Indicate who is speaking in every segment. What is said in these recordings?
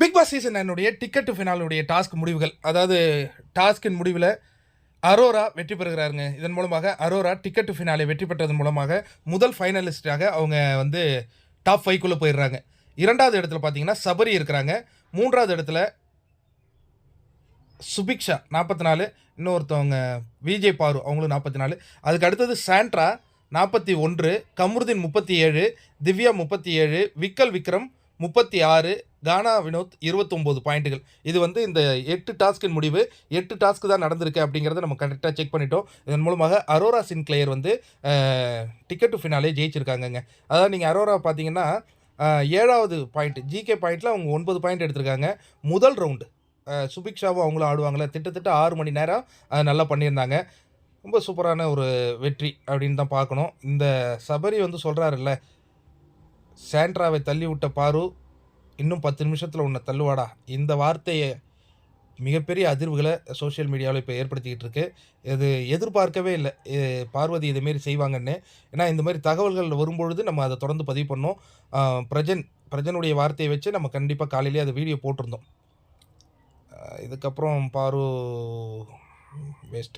Speaker 1: Big boss season 9 ticket to ஃபினாலுடைய task முடிவுகள். அதாவது டாஸ்கின் முடிவில் அரோரா வெற்றி பெறுகிறாருங்க. இதன் மூலமாக அரோரா டிக்கெட் டு ஃபினாலே வெற்றி பெற்றதன் மூலமாக முதல் ஃபைனலிஸ்டாக அவங்க வந்து டாப் 5க்குள்ளே போயிடுறாங்க. 2வது இடத்துல பார்த்தீங்கன்னா சபரி இருக்கிறாங்க. 3வது இடத்துல சுபிக்ஷா 44, இன்னொருத்தவங்க விஜய் பாரு அவங்களும் 44. அதுக்கு அடுத்தது சாண்ட்ரா 41, கமருதீன் 37, திவ்யா 37, விக்கல் விக்ரம் 36, கானா வினோத் 29 பாயிண்ட்டுகள். இது வந்து இந்த 8 டாஸ்கின் முடிவு. 8 டாஸ்க் தான் நடந்திருக்கு அப்படிங்கிறத நம்ம கரெக்டாக செக் பண்ணிட்டோம். இதன் மூலமாக அரோரா சின்க்ளேயர் வந்து டிக்கெட் டு ஃபினாலே ஜெயிச்சிருக்காங்கங்க. அதாவது நீங்கள் அரோரா பார்த்தீங்கன்னா 7வது பாயிண்ட் ஜிகே பாயிண்ட்டில் அவங்க 9 பாயிண்ட் எடுத்திருக்காங்க. முதல் ரவுண்டு சுபிக்ஷாவும் அவங்களும் ஆடுவாங்களே, கிட்டத்தட்ட 6 மணி நேரம் நல்லா பண்ணியிருந்தாங்க. ரொம்ப சூப்பரான ஒரு வெற்றி அப்படின்னு தான் பார்க்கணும். இந்த சபரி வந்து சொல்கிறாருல்ல, சாண்ட்ராவை தள்ளி விட்ட பாரு இன்னும் 10 நிமிஷத்தில் உன்னை தள்ளுவாடா. இந்த வார்த்தையை மிகப்பெரிய அதிர்வுகளை சோஷியல் மீடியாவில் இப்போ ஏற்படுத்திக்கிட்டு இருக்கு. இது எதிர்பார்க்கவே இல்லை பார்வதி இதுமாரி செய்வாங்கன்னு. ஏன்னா இந்த மாதிரி தகவல்கள் வரும்பொழுது நம்ம அதை தொடர்ந்து பதிவு பண்ணோம். பிரஜனுடைய வார்த்தையை வச்சு நம்ம கண்டிப்பாக காலையிலேயே அதை வீடியோ போட்டிருந்தோம். இதுக்கப்புறம் பாரு வேஸ்ட்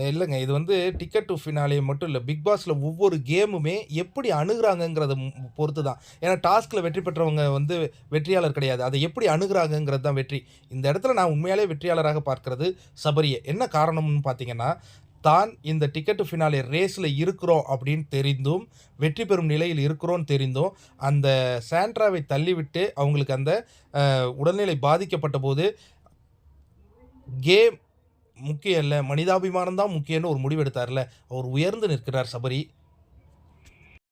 Speaker 1: இல்லைங்க. இது வந்து டிக்கெட் டு ஃபினாலே மட்டும் இல்லை, பிக் பாஸில் ஒவ்வொரு கேமுமே எப்படி அணுகுறாங்கங்கிறத பொறுத்து தான். ஏன்னா டாஸ்கில் வெற்றி பெற்றவங்க வந்து வெற்றியாளர் கிடையாது, அதை எப்படி அணுகுறாங்கங்கிறது தான் வெற்றி. இந்த இடத்துல நான் உண்மையாலே வெற்றியாளராக பார்க்கறது சபரியை. என்ன காரணம்னு பார்த்தீங்கன்னா, தான் இந்த டிக்கெட் டு ஃபினாலே ரேஸில் இருக்கிறோம் அப்படின்னு தெரிந்தும், வெற்றி பெறும் நிலையில் இருக்கிறோன்னு தெரிந்தும், அந்த சாண்ட்ராவை தள்ளிவிட்டு அவங்களுக்கு அந்த உடல்நிலை பாதிக்கப்பட்ட போது கேம் முக்கியம் இல்லை, மனிதாபிமானம் தான் முக்கியம்னு ஒரு முடிவு எடுத்தார்ல, அவர் உயர்ந்து நிற்கிறார் சபரி.